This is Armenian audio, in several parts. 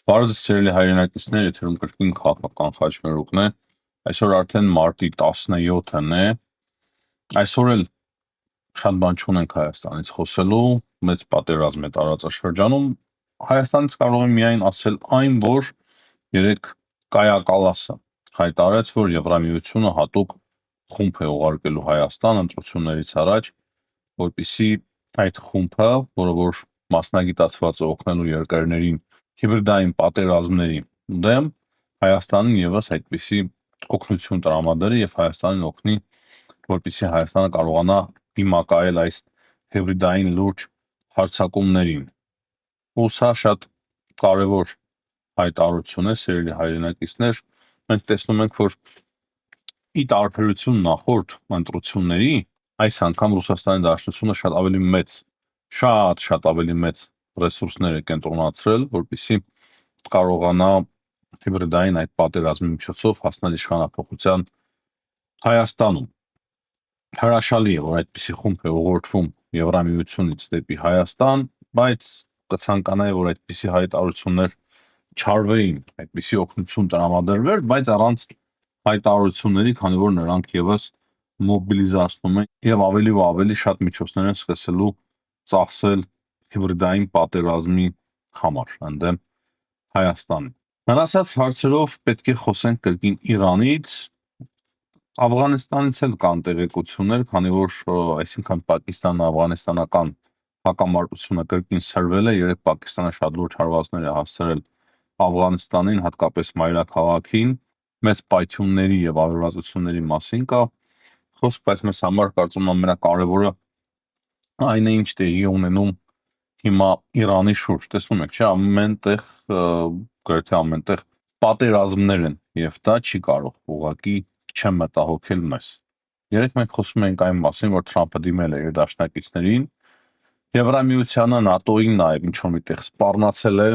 Բարոյ սիրելի հայրենակիցներ, եթերում կրկին քաղաքական խաչմերուկն է, այսօր արդեն մարտի 17-ն է, այսօր էլ շատ բան չունենք Հայաստանից խոսելու, մեծ պատերազմ է տարածաշրջանում, Հայաստանից կարող եմ միայն ասել այն, որ երեք Կայա Կալասը հայտարարեց, որ Եվրամիությունը հատուկ խումբ է ուղարկելու Հայաստան ընտրություններից առաջ, որպեսզի այդ խումբը, որը որ մասնագիտացված է օգնելու երկրներին հիբրիդային պատերազմների դեմ Հայաստանին եւս այդպիսի օգնություն տրամադրի եւ Հայաստանին օգնի, որպեսզի Հայաստանը կարողանա դիմակայել այս հիբրիդային լուրջ հարձակումներին։ Ու սա շատ կարևոր հայտարարություն է, սիրելի հայրենակիցներ, մենք տեսնում ենք, որ ի տարբերություն նախորդ ընտրությունների, այս անգամ Ռուսաստանի Դաշնությունը շատ ավելի մեծ ռեսուրսներ է կենտրոնացրել, որպեսզի կարողանա հիբրիդային այդ պատերազմի միջոցով հասնել իշխանափոխության Հայաստանում։ Հրաշալի է, որ այդպիսի խումբ է ուղղորդվում Եվրամիությունից դեպի Հայաստան, բայց կցանկանայի, որ այդպիսի հայտարարություններ չարվեին, այդպիսի օգնություն տրամադրվեր, բայց առանց հայտարարությունների, քանի որ նրանք եւս մոբիլիզացնում են եւ ավելի ու ավելի շատ միջոցներ են սկսելու ծախսել հիբրիդային պատերազմի համար ընդդեմ Հայաստանի։ Մնացած հարցերով պետք է խոսենք կրկին Իրանից, Աֆղանստանից էլ կան տեղեկություններ, քանի որ այսինքն Պակիստան-աֆղանստանական հակամարտությունը կրկին սրվել է, երեք Պակիստանը շատ լուրջ հարվածներ է հասցրել Աֆղանստանին, հատկապես մայրաքաղաքին, մեծ պայթյունների եւ ավերածությունների մասին կա խոսք, բայց մեզ համար կարծում եմ ամենակարևորը այն է, ինչ տեղի ունենում հիմա Իրանի շուրջ, տեսնում եք, չէ, ամենտեղ գրեթե ամենտեղ պատերազմներ են եւ դա չի կարող ուղղակի չմտահոգել մեզ։ Երեք մենք խոսում ենք այն մասին, որ Թրամփը դիմել է իր դաշնակիցներին, Եվրամիությանը, ՆԱՏՕ-ին նաեւ ինչ-որ միտեղ սպառնացել է,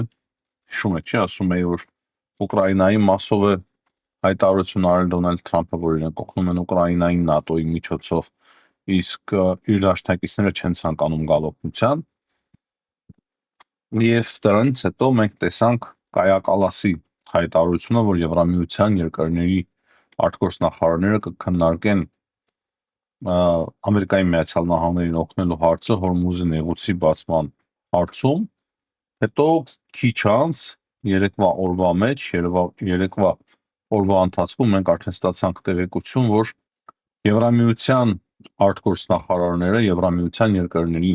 հիշում եք, չէ, ասում է, որ Ուկրաինայի մասով է հայտարարություն արել Դոնալդ Թրամփը, որ իրենք օգնում են Ուկրաինային ՆԱՏՕ-ի միջոցով, իսկ իր դաշնակիցները չեն ցանկանում գալ օգնության։ Եվ դրանից հետո մենք տեսանք Կայա Կալասի հայտարարությունը, որ Եվրամիության երկրների արտգործնախարարները կքննարկեն Ամերիկայի Միացյալ Նահանգներին օգնելու հարցը Հորմուզի նեղուցի բացման հարցում, հետո քիչ անց երեկվա օրվա մեջ, երեկվա օրվա ընթացքում մենք արդեն ստացանք տեղեկություն, որ Եվրամիության արտգործնախարարները, Եվրամիության երկրների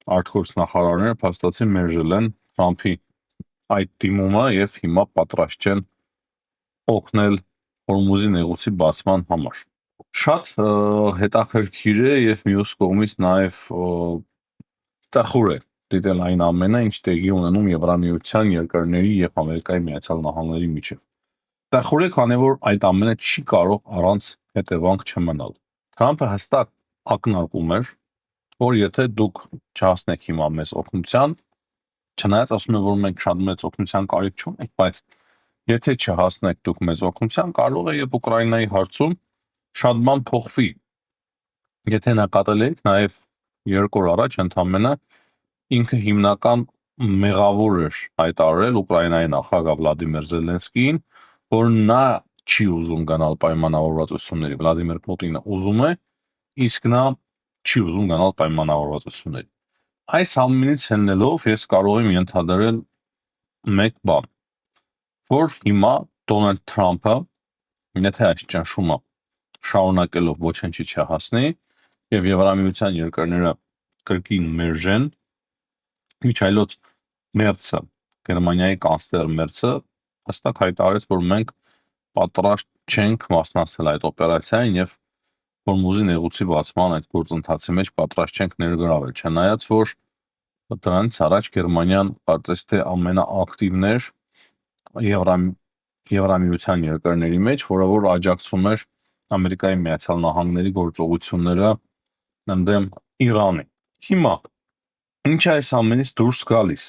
արտգործնախարարները փաստացի մերժել են Թրամփի այդ դիմումը եւ հիմա պատրաստ չեն օգնել Հորմուզի նեղուցի բացման համար։ Շատ հետաքրքիր է եւ մյուս կողմից նաեւ տխուր է դիտել այն ամենը, ինչ տեղի ունենում Եվրամիության երկրների եւ Ամերիկայի Միացյալ Նահանգների միջեւ։ Տխուր է, քանի որ այդ ամենը չի կարող առանց հետևանք չմնալ։ Թրամփը հստակ ակնարկում էր, որ եթե դուք չհասնեք հիմա մեզ օգնության, չնայած ասում են, որ մենք շատ մեծ օգնության կարիք չունենք, բայց եթե չհասնեք դուք մեզ օգնության, կարող է եւ Ուկրաինայի հարցում շատ բան փոխվի։ Եթե նկատել եք, նաեւ 2 օր առաջ ընդամենը ինքը հիմնական մեղավոր էր հայտարարել Ուկրաինայի նախագահ Վլադիմիր Զելենսկիին, որ նա չի ուզում գնալ պայմանավորվածությունների, Վլադիմիր Պուտինը ուզում է, իսկ նա չի ուզում գնալ պայմանավորվածությունների։ Այս ամենից ելնելով ես կարող եմ ենթադրել մեկ բան, որ հիմա Դոնալդ Թրամփը, եթե այս ճնշումը շարունակելով ոչնչի չհասնի եւ Եվրամիության երկրները կրկին մերժեն, միջայլոց Մերցը, Գերմանիայի կանցլեր Մերցը հստակ հայտարարեց, որ մենք պատրաստ չենք մասնակցել այդ օպերացիային եւ Հորմուզի նեղուցի բացման այդ գործընթացի մեջ պատրաստ չենք ներգրավել, չնայած որ դրանից առաջ Գերմանիան կարծես թե ամենաակտիվն էր Եվրամիության երկրների մեջ, որը որ աջակցում էր Ամերիկայի Միացյալ Նահանգների գործողությունները ընդդեմ Իրանի։ Հիմա ինչ է այս ամենից դուրս գալիս։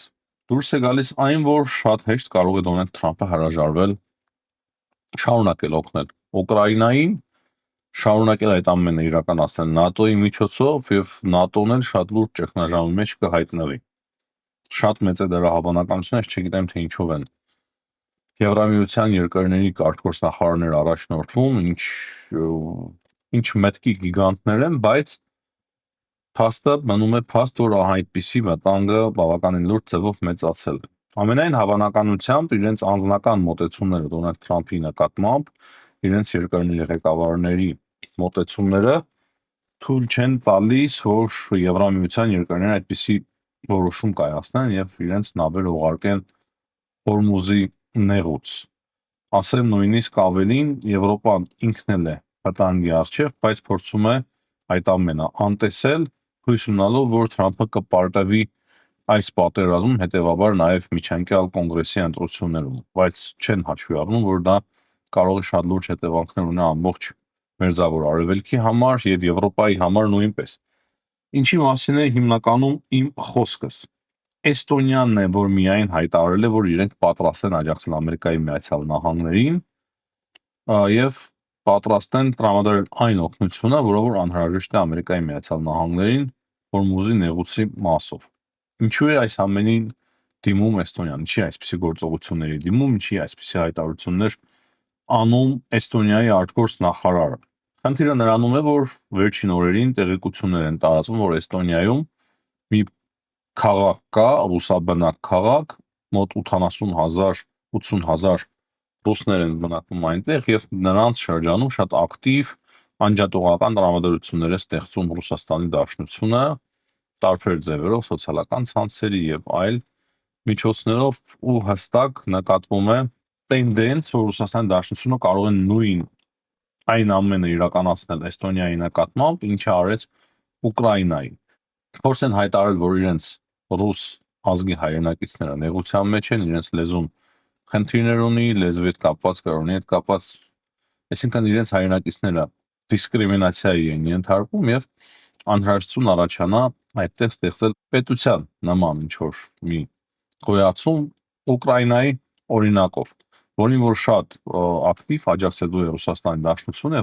Դուրս է գալիս այն, որ շատ հեշտ կարող է Դոնալդ Թրամփը հրաժարվել շարունակել օգնել Ուկրաինային, շարունակել այդ ամենը իրականացնել ՆԱՏՕ-ի միջոցով եւ ՆԱՏՕ-ն էլ շատ լուրջ ճգնաժամի մեջ կհայտնվի։ Շատ մեծ է դրա հավանականությունը, չգիտեմ թե ինչով են Եվրամիության երկրների կարգգործնախարարներ առաջնորդվում, ինչ մտքի գիգանտներ են, բայց փաստը մնում է փաստ, որ այդպիսի վտանգը բավականին լուրջ ձևով մեծացել է։ Ամենայն հավանականությամբ իրենց անձնական մոտեցումները Դոնալդ Թրամփի նկատմամբ, իրենց երկրների ղեկավարների մոտեցումները թույլ չեն տալիս, որ Եվրամիության երկրները այդպիսի որոշում կայացնեն եւ իրենց նավեր ուղարկեն Հորմուզի նեղուց։ Ասեմ նույնիսկ ավելին, Եվրոպան ինքն էլ է վտանգի առջև, բայց փորձում է այդ ամենը անտեսել, հույս ունենալով, որ Թրամփը կպարտվի այս պատերազմում, հետևաբար նաև միջանկյալ կոնգրեսի ընտրություններում, բայց չեն հաշվի առնում, որ դա կարող է շատ լուրջ հետևանքներ ունենալ ամբողջ մերձավոր արևելքի համար եւ Եվրոպայի համար նույնպես։ Ինչի մասին է հիմնականում իմ խոսքս։ Էստոնյանն է, որ միայն հայտարարել է, որ իրենք պատրաստ են աջակցել Ամերիկայի Միացյալ Նահանգներին եւ պատրաստ են տրամադրել այն օգնությունը, որը որ անհրաժեշտ է Ամերիկայի Միացյալ Նահանգներին Հորմուզի նեղուցի մասով։ Ինչու է այս ամենին դիմում Էստոնիան, ինչի այսպիսի գործողությունների դիմում, ինչի այսպիսի հայտարարություններ անում Էստոնիայի արտգործնախարարը։ Խնդիրը նրանում է, որ վերջին օրերին տեղեկություններ են տարածվում, որ Էստոնիայում մի քաղաք կա, ռուսաբնակ քաղաք, մոտ 80,000 ռուսներ են բնակվում այնտեղ եւ նրանց շրջանում շատ ակտիվ անջատողական տրամադրություններ է ստեղծում Ռուսաստանի Դաշնությունը տարբեր ձևերով, սոցիալական ցանցերի եւ այլ միջոցներով ու հստակ նկատվում է տենդենց, որ Ռուսաստանի Դաշնությունը կարող է նույն այն ամենը իրականացնել Էստոնիայի նկատմամբ, ինչը արեց Ուկրաինայի։ Փորձ են հայտարարել, որ իրենց ռուս ազգի հայրենակիցները նեղության մեջ են, իրենց լեզուն խնդիրներ ունի, լեզվի հետ կապված, կրոնի հետ կապված, այսինքն իրենց հայրենակիցները դիսկրիմինացիայի են ենթարկվում եւ անհրաժեշտություն առաջանա այդտեղ ստեղծել պետության նման ինչ-որ մի գոյացում Ուկրաինայի օրինակով, որին որ շատ ակտիվ աջակցելու է Ռուսաստանի Դաշնությունը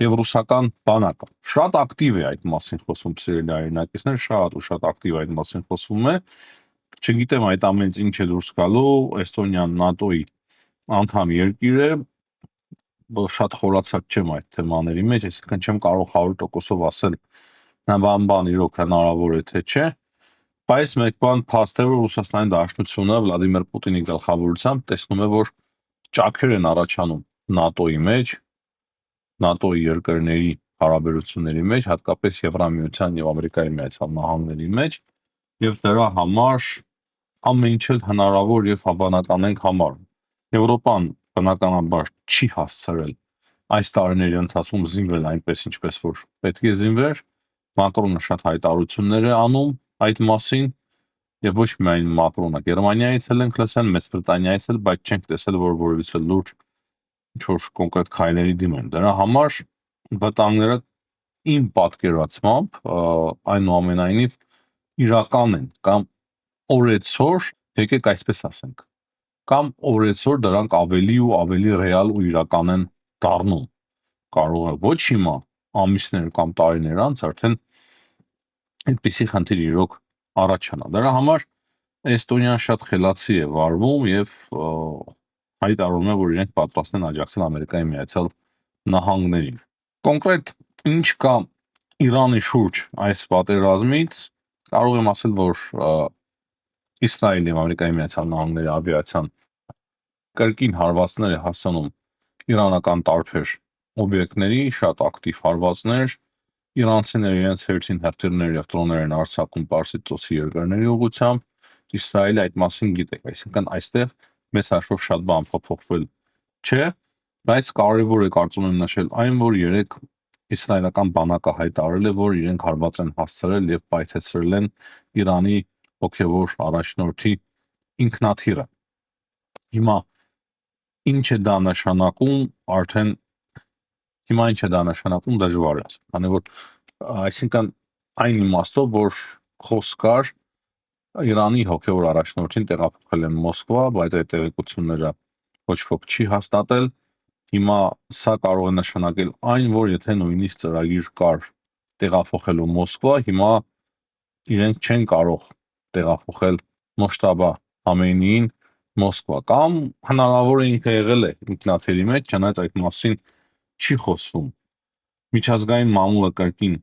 եւ ռուսական բանակը։ Շատ ակտիվ է այդ մասին խոսում, սիրելի հայրենակիցներ, շատ ակտիվ այդ մասին խոսվում է։ Չգիտեմ այդ ամենից ինչ է դուրս գալու, Էստոնիան ՆԱՏՕ-ի անդամ երկիր է, շատ խորացած չեմ այդ թեմաների մեջ, այսինքն չեմ կարող 100%-ով ասել բան իրոք հնարավոր է թե չէ, բայց մեկ բան փաստ է, որ Ռուսաստանի Դաշնությունը Վլադիմիր Պուտինի գլխավորությամբ տեսնում է, որ ճաքեր են առաջանում ՆԱՏՕ-ի մեջ, ՆԱՏՕ-ի երկրների հարաբերությունների մեջ, հատկապես Եվրամիության եւ Ամերիկայի Միացյալ Նահանգների մեջ, եւ դրա համար ամեն ինչ էլ հնարավոր եւ հավանական ենք համարում։ Եվրոպան բնականաբար չի հասցրել այս տարիների ընթացքում զինվել այնպես, ինչպես որ պետք է զինվեր, Մակրոնը շատ հայտարարություններ է անում այդ մասին եւ ոչ միայն Մակրոնը, Գերմանիայից էլ ենք լսել, Մեծ Բրիտանիայից էլ, բայց չենք տեսել, որ որևիցե լուրջ ինչ-որ կոնկրետ քայլերի դիմեն։ Դրա համար վտանգները իմ պատկերացմամբ այնուամենայնիվ իրական են կամ օրեցօր, եկեք այսպես ասենք, կամ օրեցօր դրանք ավելի ու ավելի ռեալ ու իրական են դառնում։ Կարող է ոչ հիմա, ամիսներ կամ տարիներ անց արդեն այդպիսի խնդիր իրոք առաջանա։ Դրա համար Էստոնիան շատ խելացի է վարվում եւ հայտարարում է, որ իրենք պատրաստ են աջակցել Ամերիկայի Միացյալ Նահանգներին։ Կոնկրետ ինչ կա Իրանի շուրջ այս պատերազմից, կարող եմ ասել, որ Իսրայելի եւ Ամերիկայի Միացյալ Նահանգների ավիացիան կրկին հարվածներ է հասցնում իրանական տարբեր օբյեկտների, շատ ակտիվ հարվածներ, իրանցիները իրենց հերթին հրթիռներ եւ դրոններ են արձակում Պարսից ծոցի երկրների ուղղությամբ, Իսրայելը այդ մասին գիտեք, այսինքն այստեղ մեծ հաշվով շատ բան փոփոխվել չէ, բայց կարևոր է կարծում եմ նշել այն, որ երեք իսրայելական բանակը հայտարարել է, որ իրենք հարված են հասցրել եւ պայթեցրել են Իրանի հոգեվոր առաջնորդի ինքնաթիռը։ Հիմա ինչ է դա նշանակում, դժվար է ասել, քանի որ այսինքն այն իմաստով, որ խոսք կար Իրանի հոգեվոր առաջնորդին տեղափոխել են Մոսկվա, բայց այդ տեղեկությունները ոչ ոք չի հաստատել։ Հիմա սա կարող է նշանակել այն, որ եթե նույնիսկ ծրագիր կար տեղափոխելու Մոսկվա, հիմա իրենք չեն կարող տեղափոխել Մոջթաբա Խամեյնիին Մոսկվա, կամ հնարավոր է ինքը եղել է ինքնաթիռի մեջ, չնայած այդ մասին չի խոսվում։ Միջազգային մամուլը կրկին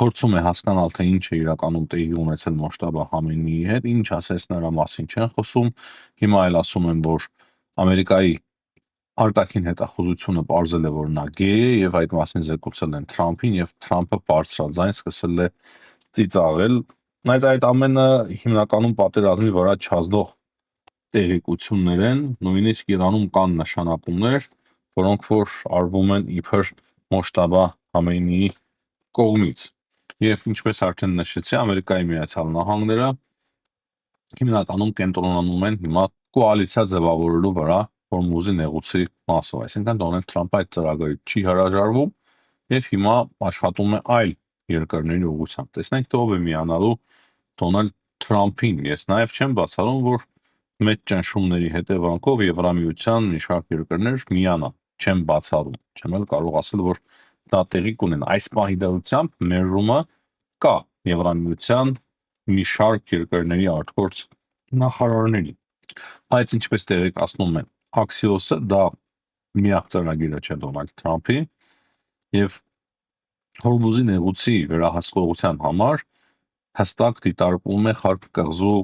փորձում է հասկանալ, թե ինչ է իրականում տեղի ունեցել Մոջթաբա Խամենեիի հետ, ինչ ասես նրա մասին չեն խոսում, հիմա էլ ասում են, որ Ամերիկայի արտաքին հետախուզությունը պարզել է, որ նա գեյ է եւ այդ մասին զեկուցել են Թրամփին եւ Թրամփը բարձրաձայն սկսել է ծիծաղել, բայց այդ ամենը հիմնականում պատերազմի վրա չազդող տեղեկություններ են, նույնիսկ Իրանում կան նշանակումներ, որոնք որ արվում են իբր Մոջթաբա Խամենեիի կողմից։ Եվ ինչպես արդեն նշեցի, Ամերիկայի Միացյալ Նահանգները հիմնականում կենտրոնանում են հիմա կոալիցիա ձևավորելու վրա Հորմուզի նեղուցի մասով, այսինքն Դոնալդ Թրամփը այդ ծրագրից չի հրաժարվում եւ հիմա աշխատում է այլ երկրների ուղղությամբ։ Տեսնենք թե ով է միանալու Դոնալդ Թրամփին։ Ես նաեւ չեմ բացառում, որ մեծ ճնշումների հետևանքով Եվրամիության մի շարք երկրներ միանան։ Չեմ բացառում, չեմ էլ կարող ասել, որ դա տեղի կունենա։ Այս պահի դրությամբ մերրումը կա Եվրամիության մի շարք երկրների արտգործ նախարարների։ Բայց ինչպես տեղեկացնում են Axios-ը, դա միակ ծրագիրը չէ Դոնալդ Թրամփի եւ Հորմուզի նեղուցի վերահսկողության համար հստակ դիտարկվում է Խարկ կղզու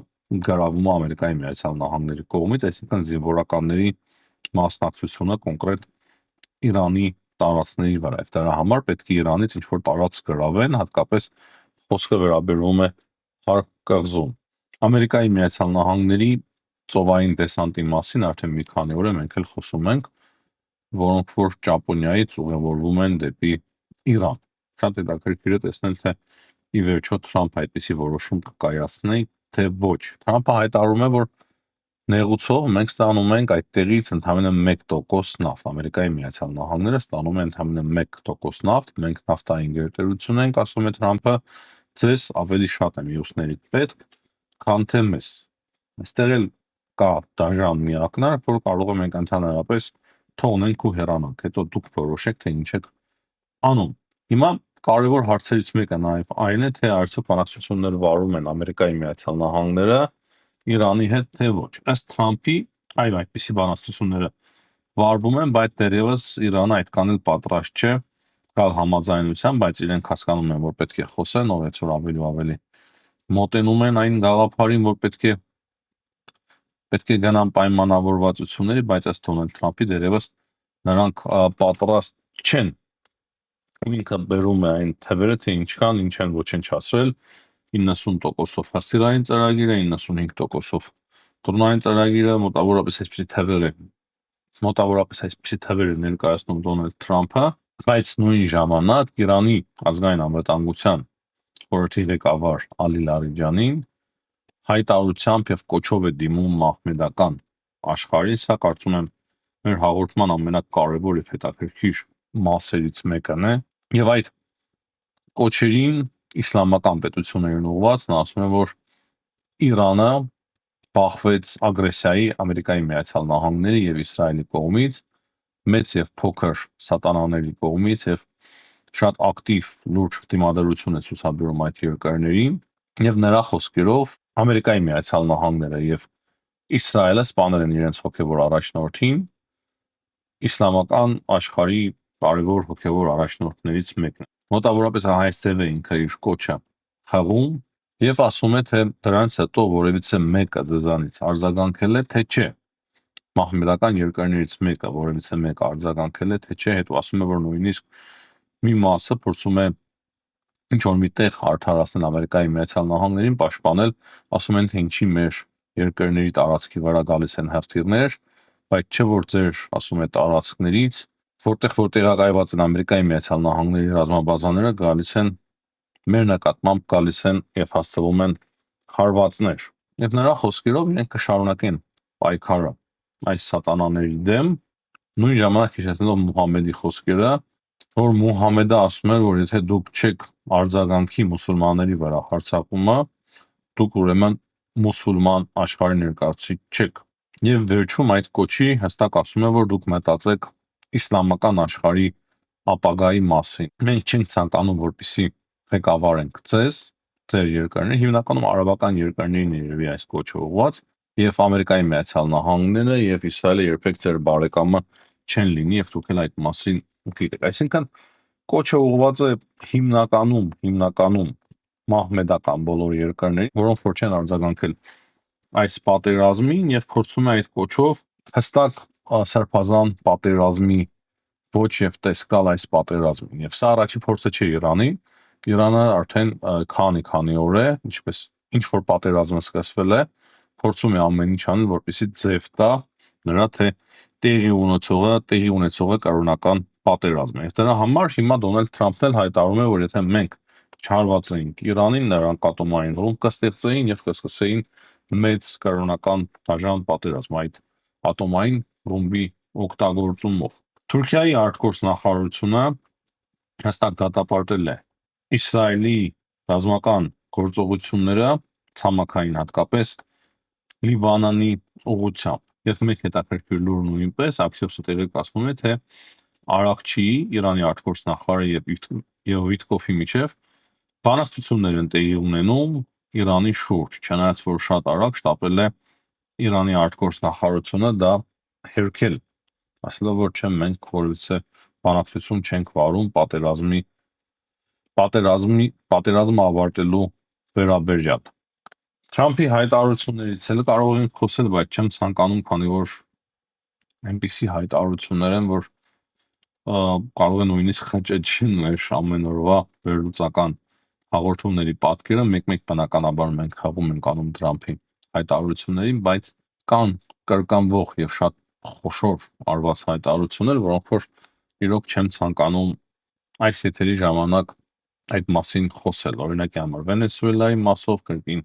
գրավումը Ամերիկայի Միացյալ Նահանգների կողմից, այսինքն զինվորականների մասնակցությունը կոնկրետ Իրանի տարածքների վրա։ Եվ դրա համար պետք է Իրանից ինչ-որ տարածք գրավեն, հատկապես խոսքը վերաբերվում է Խարկ կղզուն։ Ամերիկայի Միացյալ Նահանգների ծովային դեսանտի մասին արդեն մի քանի օր է մենք էլ խոսում ենք, որոնք որ Ճապոնիայից ուղևորվում են դեպի Իրան։ Շատ հետաքրքիր է տեսնել, թե ի վերջո Թրամփը այդպիսի որոշում կկայացնի, թե ոչ։ Թրամփը հայտարարում է, որ նեղուցով մենք ստանում ենք այդտեղից ընդհանրապես 1% նավթ։ Ամերիկայի Միացյալ Նահանգները ստանում են ընդհանրապես 1% նավթ, մենք նավթային գերտերություն ենք, ասում է Թրամփը, ձեզ ավելի շատ է մյուսների պետք, քան թե մեզ։ Այստեղ էլ կա դաժան մի ակնարկ, որ կարող ենք ընդհանրապես թողնենք ու հեռանանք, հետո դուք որոշեք, թե ինչ եք անում։ Հիմա կարևոր հարցերից մեկը նաև այն է, թե արդյոք բանակցություններ վարում են Ամերիկայի Միացյալ Նահանգները Իրանի հետ, թե ոչ։ Ըստ Թրամփի, այո, այդպիսի բանակցությունները վարվում են, բայց դեռևս Իրանը այդքան էլ պատրաստ չէ գալ համաձայնության, բայց իրենք հասկանում են, որ պետք է խոսեն, ով որ ավելի ու ավելի մոտենում են այն գաղափարին, որ պետք է գնան պայմանավորվածությունների, բայց ըստ Դոնալդ Թրամփի դեռևս նրանք պատրաստ չեն։ Ինքը բերում է այն թվերը, թե ինչքան ինչ են ոչնչացրել 90%-ով հրթիռային ծրագիրը, 95%-ով տուրնային ծրագիրը, մոտավորապես այսպիսի թվեր է ներկայացնում Դոնալդ Թրամփը, բայց նույն ժամանակ Իրանի ազգային անվտանգության խորհրդի ղեկավար Ալի Լարիջանին հայտարարությամբ եւ կոչով է դիմում մահմեդական աշխարհին, սա կարծում եմ մեր հաղորդման ամենակարևոր եւ հետաքրքիր մասերից մեկն է, եւ այդ կոչերին իսլամական պետություններին ուղղված նա ասում է, որ Իրանը բախվեց ագրեսիայի Ամերիկայի Միացյալ Նահանգների եւ Իսրայելի կողմից, մեծ եւ փոքր սատանաների կողմից եւ շատ ակտիվ լուրջ դիմադրություն է ցուցաբերում այդ երկրներին եւ նրա խոսքերով Ամերիկայի Միացյալ Նահանգները եւ Իսրայելը սպանել են իրենց հոգեվոր առաջնորդին, իսլամական աշխարհի կարևոր հոգեվոր առաջնորդներից մեկն է։ Մոտավորապես այս ձև է ինքը իր կոչը հղում եւ ասում է, թե դրանից հետո որևիցե մեկը ձեզանից արձագանքել է, թե չէ։ Մահմեդական երկրներից մեկը որևիցե մեկը արձագանքել է, թե չէ, հետո ասում է, որ նույնիսկ մի մասը փորձում է ինչ որ միտեղ արդարացնել Ամերիկայի Միացյալ Նահանգներին, պաշտպանել, ասում են, թե ինչի մեր երկրների տարածքի վրա գալիս են հրթիռներ, բայց չէ որ ձեր, ասում է, տարածքներից, որտեղ տեղակայված են Ամերիկայի Միացյալ Նահանգների ռազմաբազաները, գալիս են մեր նկատմամբ գալիս են եւ հասցվում են հարվածներ։ Եվ նրա խոսքերով իրենք կշարունակեն պայքարը այս սատանաների դեմ, նույն ժամանակ հիշեցնելով Մուհամեդի խոսքերը, որ Մուհամեդը ասում էր, որ եթե դուք չեք արձագանքի մուսուլմանների վրա հարձակումը, դուք ուրեմն մուսուլման աշխարհի ներկայացուցիչ չեք։ Եվ վերջում այդ կոչի հստակ ասում է, որ դուք մտածեք իսլամական աշխարհի ապագայի մասին։ Մենք չենք ցանկանում, որպեսզի ղեկավարենք ձեր երկրները, հիմնականում արաբական երկրներին երևի այս կոչը ուղղված, եւ Ամերիկայի Միացյալ Նահանգները եւ Իսրայելը երբեք ձեր բարեկամը չեն լինի եւ դուք էլ այդ մասին գիտեք։ Այսինքն կոչը ուղղված է հիմնականում մահմեդական բոլոր երկրներին, որոնք որ չեն արձագանքել այս պատերազմին եւ փորձում է այդ կոչով հստակ սրբազան պատերազմի ոչ եւ տեսք տալ այս պատերազմին։ Եվ սա առաջի փորձը չէ Իրանի։ Իրանը արդեն քանի օր է, ինչպես ինչ որ պատերազմը սկսվել է, փորձում է ամեն ինչ անել, որպեսզի ձև տա նրա թե տեղի ունեցողը կառավարական պատերազմ է։ Եվ դրա համար հիմա Դոնալդ Թրամփն էլ հայտարարում է, որ եթե մենք չհարվածեինք Իրանին, նրանք ատոմային ռումբ կստեղծեին եւ կսկսեին մեծ կառավարական դաժան պատերազմ այդ ատոմային ռումբի օգտագործումով։ Թուրքիայի արտգործնախարարությունը հստակ դատապարտել է Իսրայելի ռազմական գործողությունները ցամաքային հատկապես Լիբանանի ուղղությամբ։ Եվ մեկ հետաքրքիր լուր նույնպես Axios-ը տեղեկացնում է, թե Արաքչիի Իրանի արտգործնախարարի եւ Վիտկոֆի միջև բանակցություններ են տեղի ունենում Իրանի շուրջ, չնայած որ շատ արագ շտապել է Իրանի արտգործնախարարությունը դա հերքել, ասելով որ չէ մենք որևիցե բանակցություն չենք վարում պատերազմը ավարտելու վերաբերյալ։ Թրամփի հայտարարություններից էլ կարող ենք խոսել, բայց չեմ ցանկանում, քանի որ այնպիսի հայտարարություններ են, որ կարող է նույնիսկ խճճին մեր ամեն օրվա վերլուծական հաղորդումների պատկերը, մեկ-մեկ բնականաբար մենք հաղում ենք անում Թրամփի հայտարարություններին, բայց կան կրկնվող եւ շատ խոշոր արված հայտարարություններ, որոնք որ իրոք չեմ ցանկանում այս եթերի ժամանակ այդ մասին խոսել։ Օրինակի համար Վենեսուելայի մասով կրկին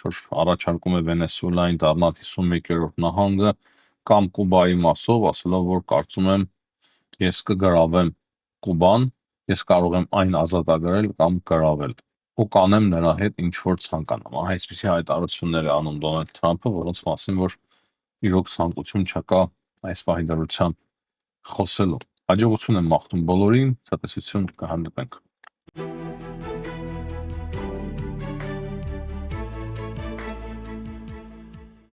որ առաջարկում է Վենեսուելային դառնալ 51-րդ նահանգը կամ Կուբայի մասով, ասելով որ կարծում եմ ես կգրավեմ Կուբան, ես կարող եմ այն ազատագրել կամ գրավել ու կանեմ նրա հետ ինչ որ ցանկանամ։ Այսպիսի հայտարարություններ է անում Դոնալդ Թրամփը, որոնց մասին որ իրոք ցանկություն չկա այս պահի դրությամբ խոսելու։ Հաջողություն եմ մաղթում բոլորին, ցտեսություն կհանդիպենք։